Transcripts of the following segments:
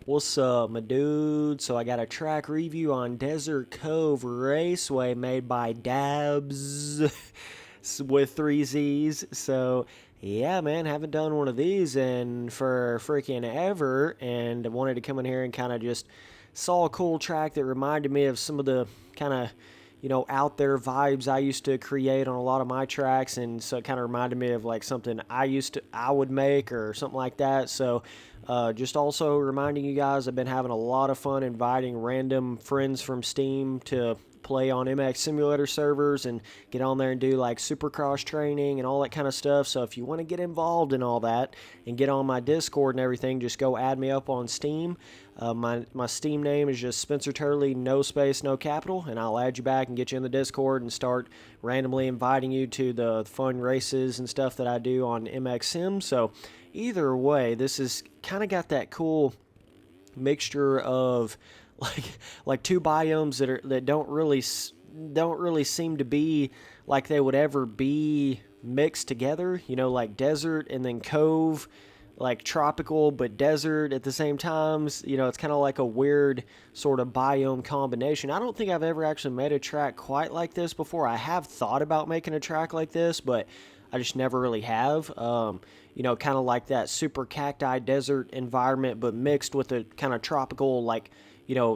What's up, my dude? So I got a track review on Desert Cove Raceway made by Dabs with three Z's. So yeah, man, haven't done one of these in for freaking ever, and wanted to come in here and kind of just saw a cool track that reminded me of some of the kind of out there vibes I used to create on a lot of my tracks, and so it kind of reminded me of like something I would make or something like that. So just also reminding you guys, I've been having a lot of fun inviting random friends from Steam to play on MX Simulator servers and get on there and do like supercross training and all that kind of stuff. So if you want to get involved in all that and get on my Discord and everything, just go add me up on Steam. My Steam name is just Spencer Turley, no space, no capital, and I'll add you back and get you in the Discord and start randomly inviting you to the fun races and stuff that I do on MX Sim. So either way, this is kind of got that cool mixture of like two biomes that don't really seem to be like they would ever be mixed together. Like desert and then cove, like tropical but desert at the same times. It's kind of like a weird sort of biome combination. I don't think I've ever actually made a track quite like this before. I have thought about making a track like this, but I just never really have. Kind of like that super cacti desert environment, but mixed with a kind of tropical, like,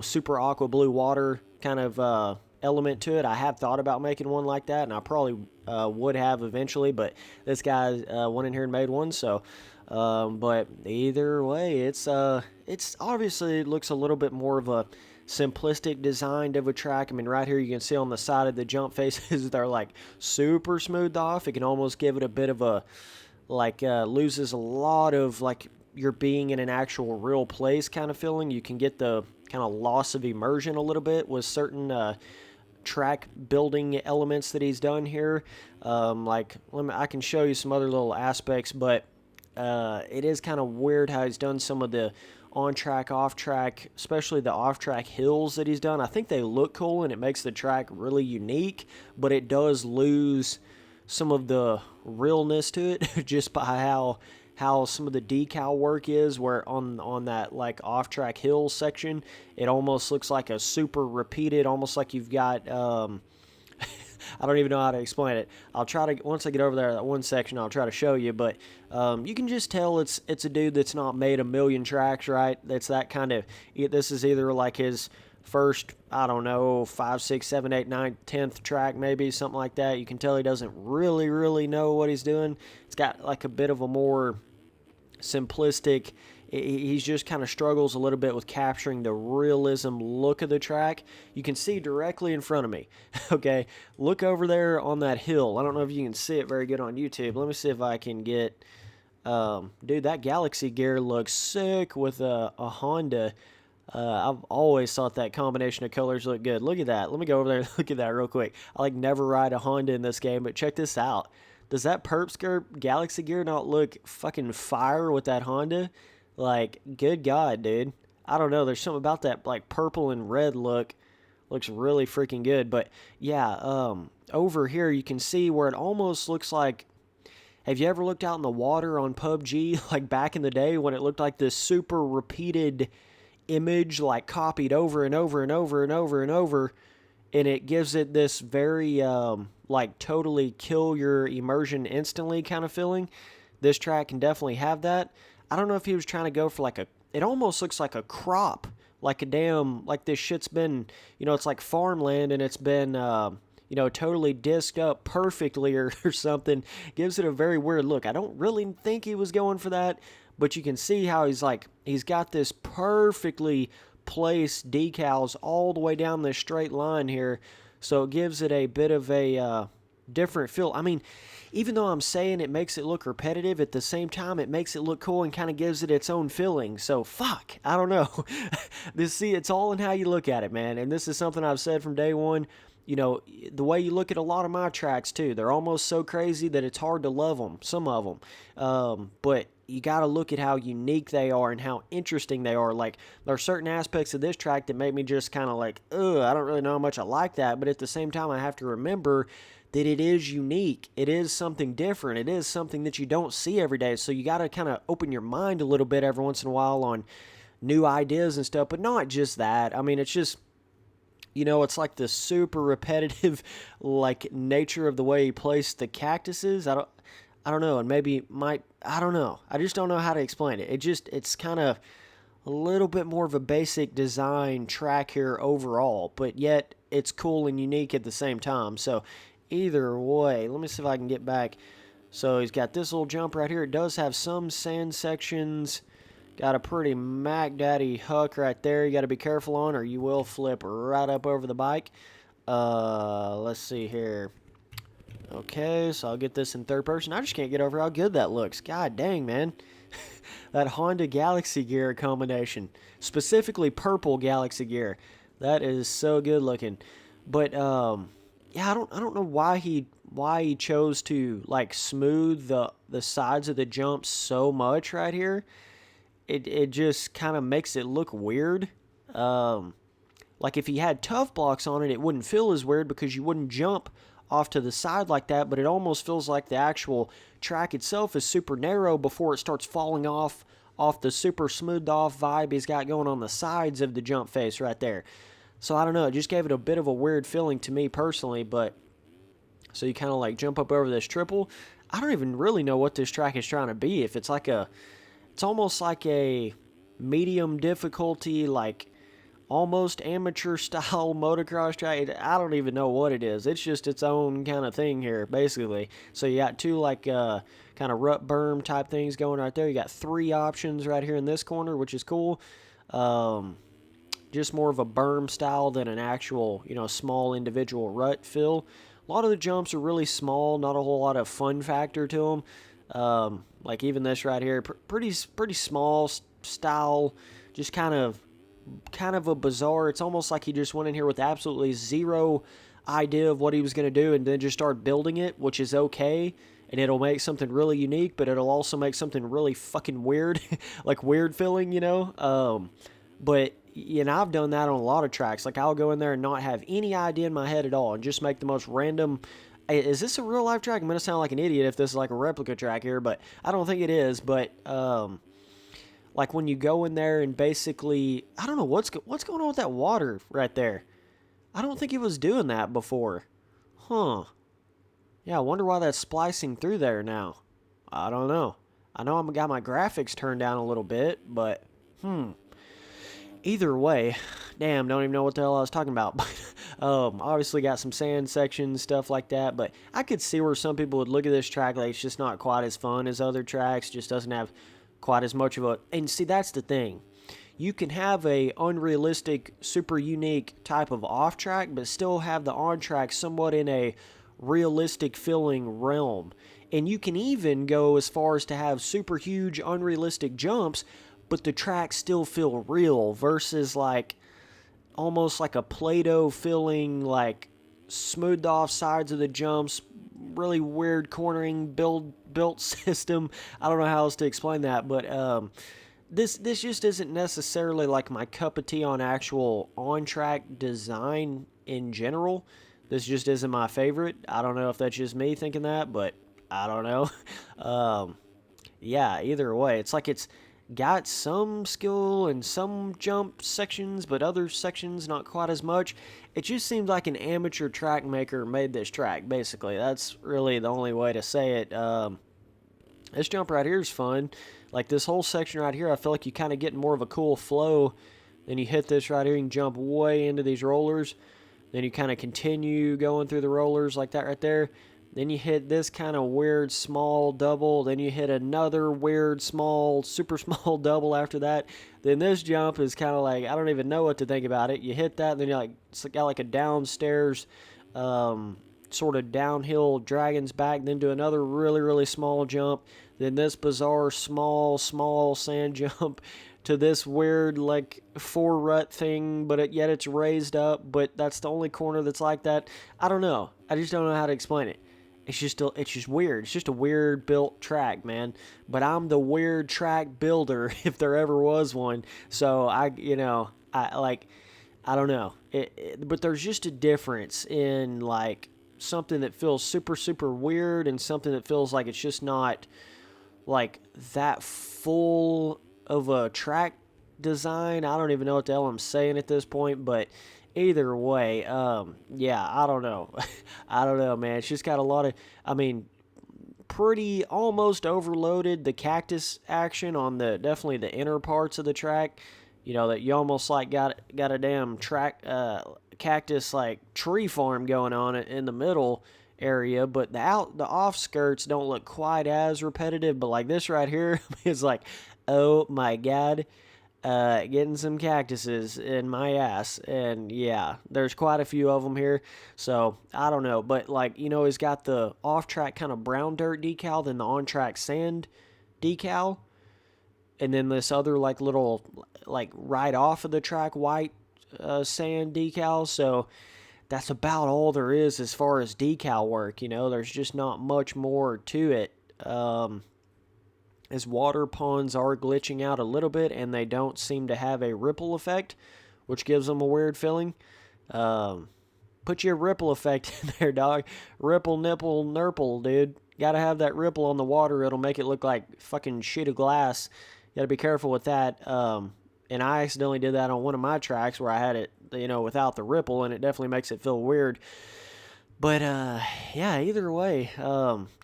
super aqua blue water kind of element to it. I have thought about making one like that, and I probably would have eventually, but this guy went in here and made one, so. But either way, it's obviously, it looks a little bit more of a simplistic design of a track. I mean, right here you can see on the side of the jump faces, they're like super smoothed off. It can almost give it a bit of a, like, loses a lot of, like, you're being in an actual real place kind of feeling. You can get the kind of loss of immersion a little bit with certain track building elements that he's done here. I can show you some other little aspects, but it is kind of weird how he's done some of the on-track, off-track, especially the off-track hills that he's done. I think they look cool, and it makes the track really unique, but it does lose some of the realness to it just by how some of the decal work is, where on that like off-track hill section, it almost looks like a super repeated, almost like you've got I don't even know how to explain it. I'll try to, once I get over there, that one section, I'll try to show you, but you can just tell it's a dude that's not made a million tracks, right? That's that kind of, this is either like his first, I don't know, 5, 6, 7, 8, 9, 10th track, maybe, something like that. You can tell he doesn't really know what he's doing. It's got like a bit of a more simplistic, he's just kind of struggles a little bit with capturing the realism look of the track. You can see directly in front of me. Okay, look over there on that hill. I don't know if you can see it very good on YouTube. Let me see if I can get dude, that Galaxy gear looks sick with a Honda. I've always thought that combination of colors looked good. Look at that. Let me go over there and look at that real quick. I never ride a Honda in this game, but check this out. Does that perp skirt Galaxy gear not look fucking fire with that Honda? Like, good God, dude. I don't know. There's something about that, like, purple and red look. Looks really freaking good. But, yeah, over here you can see where it almost looks like... Have you ever looked out in the water on PUBG, like, back in the day when it looked like this super repeated image, like, copied over and over and over and over and over, and it gives it this very, like, totally kill your immersion instantly kind of feeling? This track can definitely have that. I don't know if he was trying to go for like it almost looks like a crop, like a damn, like this shit's been, it's like farmland and it's been, totally disked up perfectly or something. Gives it a very weird look. I don't really think he was going for that, but you can see how he's got this perfectly placed decals all the way down this straight line here. So it gives it a bit of a different feel. I mean, even though I'm saying it makes it look repetitive, at the same time it makes it look cool and kind of gives it its own feeling. So fuck, I don't know. It's all in how you look at it, man. And this is something I've said from day one. The way you look at a lot of my tracks too, they're almost so crazy that it's hard to love them, some of them. But you got to look at how unique they are and how interesting they are. Like, there are certain aspects of this track that make me just kind of like, I don't really know how much I like that. But at the same time, I have to remember that it is unique. It is something different. It is something that you don't see every day. So you got to kind of open your mind a little bit every once in a while on, new ideas and stuff, but not just that. I mean, it's just, it's like the super repetitive, like, nature of the way he placed the cactuses. I don't know, and maybe I don't know. I just don't know how to explain it. It's kind of a little bit more of a basic design track here overall, but yet it's cool and unique at the same time. So either way, let me see if I can get back. So he's got this little jump right here. It does have some sand sections. Got a pretty Mac Daddy huck right there. You got to be careful on, or you will flip right up over the bike. Let's see here. Okay, so I'll get this in third person. I just can't get over how good that looks. God dang, man. That Honda Galaxy gear combination. Specifically purple Galaxy gear. That is so good looking. But yeah, I don't know why he chose to like smooth the sides of the jump so much right here. It just kind of makes it look weird. Like if he had tough blocks on it, it wouldn't feel as weird because you wouldn't jump off to the side like that, but it almost feels like the actual track itself is super narrow before it starts falling off the super smoothed off vibe he's got going on the sides of the jump face right there. So I don't know, it just gave it a bit of a weird feeling to me personally, but so you kind of like jump up over this triple. I don't even really know what this track is trying to be. If it's like it's almost like a medium difficulty, like almost amateur style motocross track. I don't even know what it is. It's just its own kind of thing here, basically. So you got two like kind of rut berm type things going right there. You got three options right here in this corner, which is cool. Just more of a berm style than an actual, small individual rut fill. A lot of the jumps are really small, not a whole lot of fun factor to them. Like even this right here, pretty small style, just kind of a bizarre. It's almost like he just went in here with absolutely zero idea of what he was going to do and then just start building it, which is okay, and it'll make something really unique, but it'll also make something really fucking weird, like weird feeling, but I've done that on a lot of tracks. Like I'll go in there and not have any idea in my head at all and just make the most random. Is this a real life track? I'm going to sound like an idiot if this is like a replica track here, but I don't think it is. But like when you go in there and basically, I don't know what's going on with that water right there. I don't think it was doing that before. Huh. Yeah, I wonder why that's splicing through there now. I don't know. I know I've got my graphics turned down a little bit, but either way, damn, don't even know what the hell I was talking about. Obviously got some sand sections, stuff like that, but I could see where some people would look at this track like it's just not quite as fun as other tracks, just doesn't have quite as much of a... And see, that's the thing. You can have a unrealistic, super unique type of off-track, but still have the on-track somewhat in a realistic feeling realm. And you can even go as far as to have super huge, unrealistic jumps, but the tracks still feel real versus like almost like a Play-Doh feeling, like smoothed off sides of the jumps, really weird cornering built system. I don't know how else to explain that, but this just isn't necessarily like my cup of tea on actual on-track design in general. This just isn't my favorite. I don't know if that's just me thinking that, but I don't know. Yeah, either way, it's like it's got some skill and some jump sections, but other sections not quite as much. It just seems like an amateur track maker made this track, basically. That's really the only way to say it. This jump right here is fun. Like this whole section right here, I feel like you kind of get more of a cool flow. Then you hit this right here, you can jump way into these rollers. Then you kind of continue going through the rollers like that right there. Then you hit this kind of weird small double. Then you hit another weird small, super small double after that. Then this jump is kind of like, I don't even know what to think about it. You hit that, and then you're like, it's got like a downstairs sort of downhill dragon's back. Then do another really, really small jump. Then this bizarre small sand jump to this weird like 4-rut thing, but yet it's raised up. But that's the only corner that's like that. I don't know. I just don't know how to explain it. It's just weird. It's just a weird built track, man. But I'm the weird track builder if there ever was one. So I don't know. But there's just a difference in like something that feels super, super weird and something that feels like it's just not like that full of a track design. I don't even know what the hell I'm saying at this point, but either way, yeah, I don't know. I don't know, man. It's just got a lot of, I mean, pretty almost overloaded the cactus action on the definitely the inner parts of the track. You know that you almost like got a damn track cactus like tree farm going on in the middle area, but the off skirts don't look quite as repetitive. But like this right here is like, oh my god, getting some cactuses in my ass. And yeah, there's quite a few of them here. So I don't know. But like, he's got the off track kind of brown dirt decal, then the on track sand decal. And then this other like little, like right off of the track white sand decal. So that's about all there is as far as decal work. There's just not much more to it. As water ponds are glitching out a little bit and they don't seem to have a ripple effect, which gives them a weird feeling. Put your ripple effect in there, dog. Ripple, nipple, nurple, dude. Gotta have that ripple on the water. It'll make it look like fucking sheet of glass. Gotta be careful with that. And I accidentally did that on one of my tracks where I had it, without the ripple, and it definitely makes it feel weird. But, yeah, either way,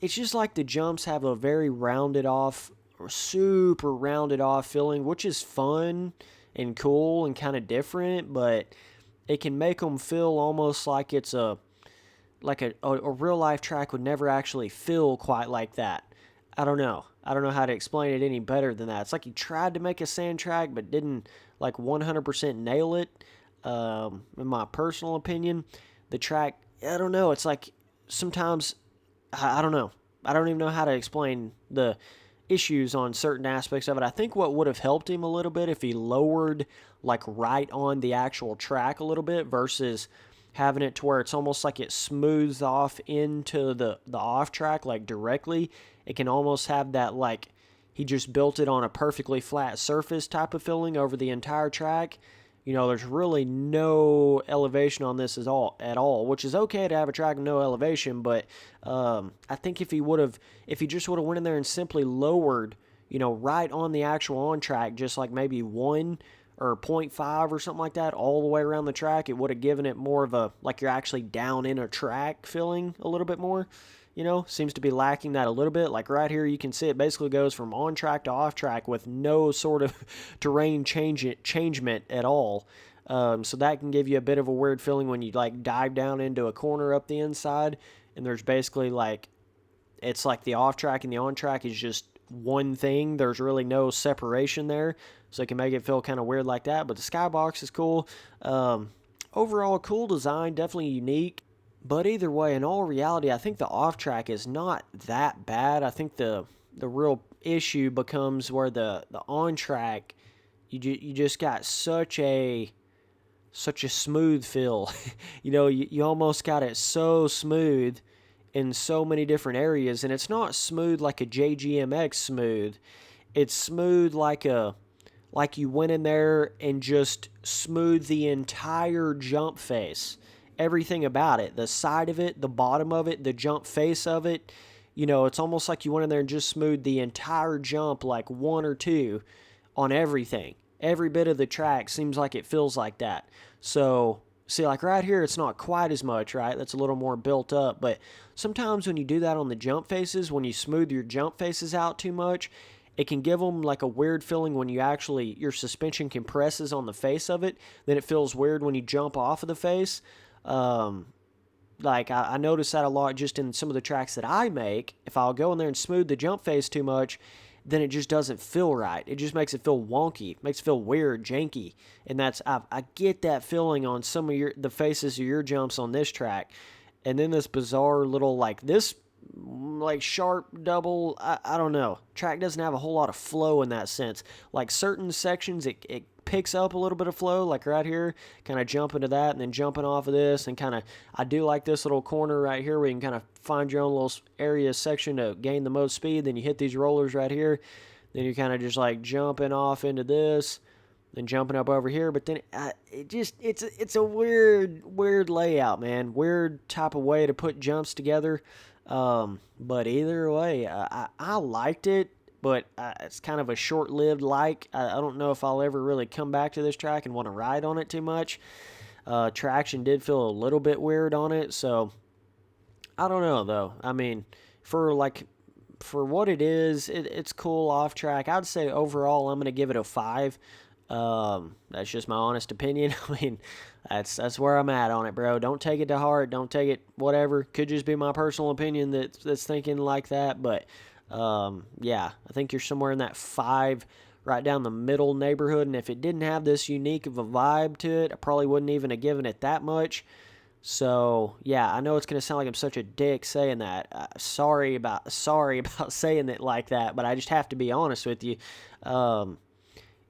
it's just like the jumps have a very rounded off, or super rounded off feeling, which is fun and cool and kind of different, but it can make them feel almost like it's a real life track would never actually feel quite like that. I don't know how to explain it any better than that. It's like he tried to make a sand track but didn't like 100% nail it. In my personal opinion, the track, I don't know. It's like sometimes, I don't know. I don't even know how to explain the issues on certain aspects of it. I think what would have helped him a little bit if he lowered like right on the actual track a little bit versus having it to where it's almost like it smooths off into the off track like directly. It can almost have that like he just built it on a perfectly flat surface type of feeling over the entire track. There's really no elevation on this at all, which is okay to have a track with no elevation, but I think if he just would have went in there and simply lowered, right on the actual on track, just like maybe 1 or 0.5 or something like that, all the way around the track, it would have given it more of a, like you're actually down in a track feeling a little bit more. Seems to be lacking that a little bit. Like right here, you can see it basically goes from on track to off track with no sort of terrain changement at all. So that can give you a bit of a weird feeling when you like dive down into a corner up the inside, and there's basically like, it's like the off track and the on track is just one thing. There's really no separation there, so it can make it feel kind of weird like that. But the skybox is cool. Overall, cool design, definitely unique. But either way, in all reality, I think the off-track is not that bad. I think the real issue becomes where the on-track, you just got such a smooth feel. You almost got it so smooth in so many different areas, and it's not smooth like a JGMX smooth. It's smooth like you went in there and just smoothed the entire jump face. Everything about it, the side of it, the bottom of it, the jump face of it, it's almost like you went in there and just smoothed the entire jump like 1 or 2 on everything. Every bit of the track seems like it feels like that. So, see, like right here, it's not quite as much, right? That's a little more built up, but sometimes when you do that on the jump faces, when you smooth your jump faces out too much, it can give them like a weird feeling when your suspension compresses on the face of it. Then it feels weird when you jump off of the face. Like I notice that a lot just in some of the tracks that I make. If I'll go in there and smooth the jump face too much, then it just doesn't feel right. It just makes it feel wonky, makes it feel weird, janky. And I get that feeling on some of the faces of your jumps on this track. And then this bizarre little like sharp double, I don't know. Track doesn't have a whole lot of flow in that sense. Like certain sections, it picks up a little bit of flow, like right here, kind of jump into that and then jumping off of this, and kind of, I do like this little corner right here where you can kind of find your own little area section to gain the most speed. Then you hit these rollers right here, then you're kind of just like jumping off into this, then jumping up over here. But then it's a weird layout, man. Weird type of way to put jumps together. But either way, I liked it. but it's kind of a short-lived like. I don't know if I'll ever really come back to this track and want to ride on it too much. Traction did feel a little bit weird on it, so I don't know though. I mean, for what it is, it's cool off track. I'd say overall I'm gonna give it a 5. That's just my honest opinion. I mean, that's where I'm at on it, bro. Don't take it to heart. Don't take it whatever. Could just be my personal opinion that's thinking like that. But yeah, I think you're somewhere in that 5, right down the middle neighborhood. And if it didn't have this unique of a vibe to it, I probably wouldn't even have given it that much. So yeah, I know it's gonna sound like I'm such a dick saying that. Sorry about saying it like that, but I just have to be honest with you.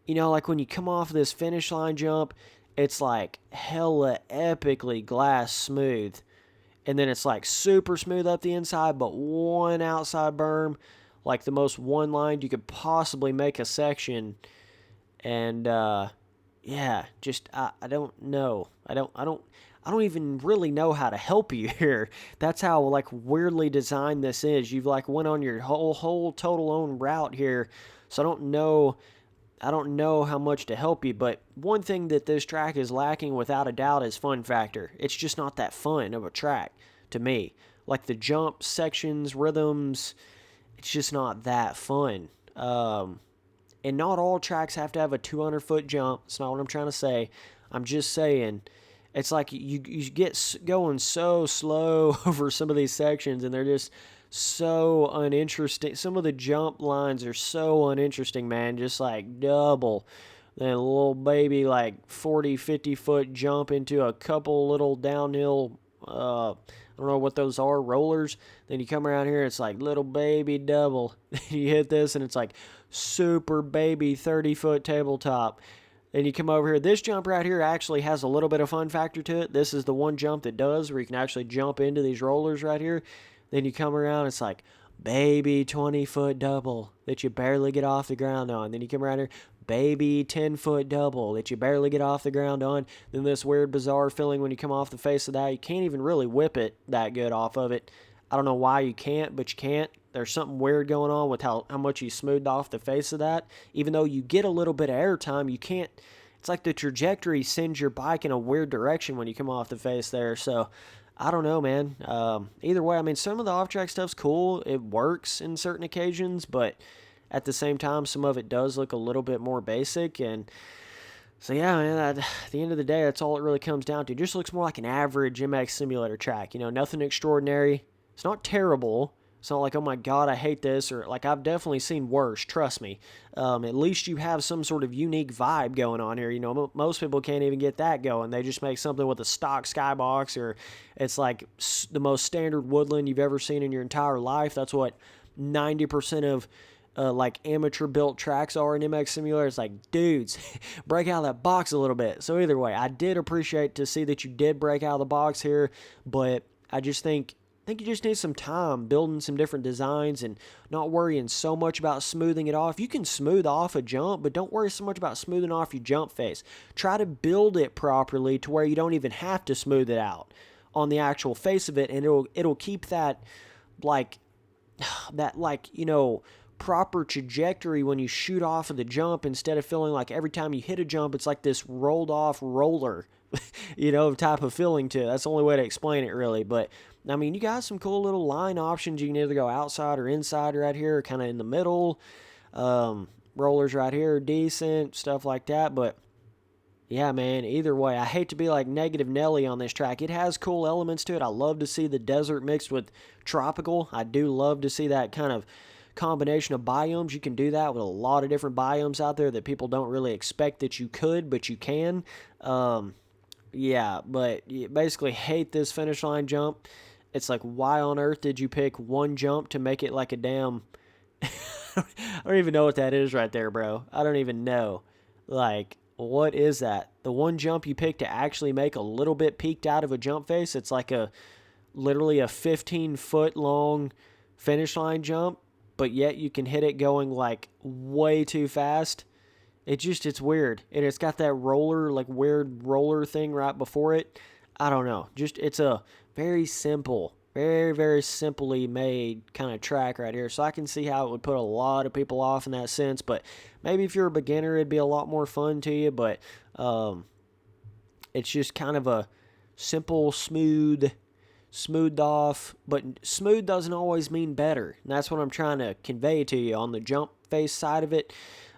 Like when you come off this finish line jump, it's like hella epically glass smooth. And then it's like super smooth up the inside, but one outside berm, like the most one-lined you could possibly make a section. And yeah, just I don't know. I don't even really know how to help you here. That's how like weirdly designed this is. You've like went on your whole total own route here. So I don't know how much to help you, but one thing that this track is lacking without a doubt is fun factor. It's just not that fun of a track to me. Like the jump sections, rhythms, it's just not that fun. And not all tracks have to have a 200-foot jump. It's not what I'm trying to say. I'm just saying it's like you get going so slow over some of these sections, and they're just so uninteresting. Some of the jump lines are so uninteresting, man. Just like double. Then a little baby like 40, 50-foot jump into a couple little downhill, I don't know what those are, rollers. Then you come around here, it's like little baby double. You hit this, and it's like super baby 30-foot tabletop. And you come over here. This jump right here actually has a little bit of fun factor to it. This is the one jump that does, where you can actually jump into these rollers right here. Then you come around, it's like baby 20-foot double that you barely get off the ground on. Then you come around here, baby 10-foot double that you barely get off the ground on. Then this weird, bizarre feeling when you come off the face of that. You can't even really whip it that good off of it. I don't know why you can't, but you can't. There's something weird going on with how much you smoothed off the face of that. Even though you get a little bit of air time, you can't. It's like the trajectory sends your bike in a weird direction when you come off the face there. So I don't know, man. Either way, I mean, some of the off-track stuff's cool. It works in certain occasions, but at the same time, some of it does look a little bit more basic. And so, yeah, man, at the end of the day, that's all it really comes down to. It just looks more like an average MX simulator track. Nothing extraordinary. It's not terrible. It's not like, oh my God, I hate this, or like I've definitely seen worse, trust me. At least you have some sort of unique vibe going on here. Most people can't even get that going. They just make something with a stock skybox, or it's like the most standard woodland you've ever seen in your entire life. That's what 90% of like amateur built tracks are in MX Simulator. It's like, dudes, break out of that box a little bit. So either way, I did appreciate to see that you did break out of the box here, but I just think you just need some time building some different designs and not worrying so much about smoothing it off. You can smooth off a jump, but don't worry so much about smoothing off your jump face. Try to build it properly to where you don't even have to smooth it out on the actual face of it, and it'll keep that proper trajectory when you shoot off of the jump, instead of feeling like every time you hit a jump it's like this rolled off roller type of feeling to it. That's the only way to explain it, really. But I mean, you got some cool little line options. You can either go outside or inside right here, or kind of in the middle. Rollers right here are decent, stuff like that. But yeah, man, either way, I hate to be like negative Nelly on this track. It has cool elements to it. I love to see the desert mixed with tropical. I do love to see that kind of combination of biomes. You can do that with a lot of different biomes out there that people don't really expect that you could, but you can. Yeah, but you basically hate this finish line jump. It's like, why on earth did you pick one jump to make it like a damn... I don't even know what that is right there, bro. I don't even know. Like, what is that? The one jump you picked to actually make a little bit peeked out of a jump face, it's like literally a 15-foot long finish line jump, but yet you can hit it going like way too fast. It's weird. And it's got that roller, like weird roller thing right before it. I don't know. It's a very simple Very, very simply made kind of track right here. So I can see how it would put a lot of people off in that sense. But maybe if you're a beginner, it'd be a lot more fun to you. But it's just kind of a simple, smoothed off. But smooth doesn't always mean better. And that's what I'm trying to convey to you on the jump face side of it.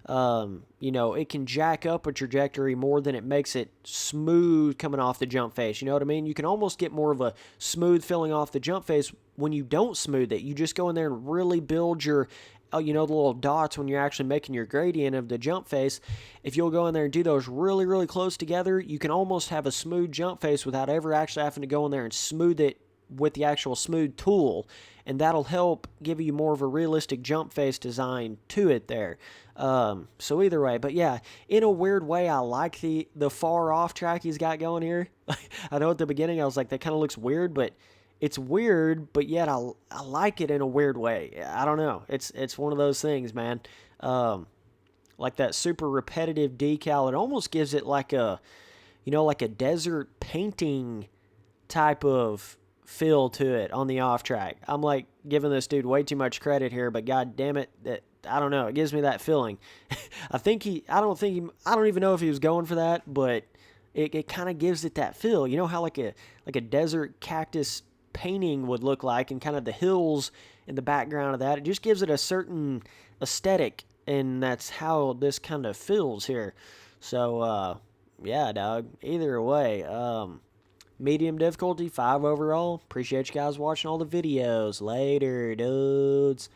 It can jack up a trajectory more than it makes it smooth coming off the jump face. You know what I mean? You can almost get more of a smooth feeling off the jump face when you don't smooth it. You just go in there and really build your, the little dots when you're actually making your gradient of the jump face. If you'll go in there and do those really, really close together, you can almost have a smooth jump face without ever actually having to go in there and smooth it with the actual smooth tool, and that'll help give you more of a realistic jump face design to it there. So either way, but yeah, in a weird way, I like the far off track he's got going here. I know at the beginning I was like, that kind of looks weird, but it's weird, but yet I like it in a weird way. I don't know. It's one of those things, man. Like that super repetitive decal, it almost gives it like a desert painting type of feel to it on the off track. I'm like giving this dude way too much credit here, but god damn it, I don't know, it gives me that feeling. I don't even know if he was going for that, but it kind of gives it that feel. You know how like a desert cactus painting would look like, and kind of the hills in the background of that. It just gives it a certain aesthetic, and that's how this kind of feels here. So yeah, dog. Either way, medium difficulty, 5 overall. Appreciate you guys watching all the videos. Later, dudes.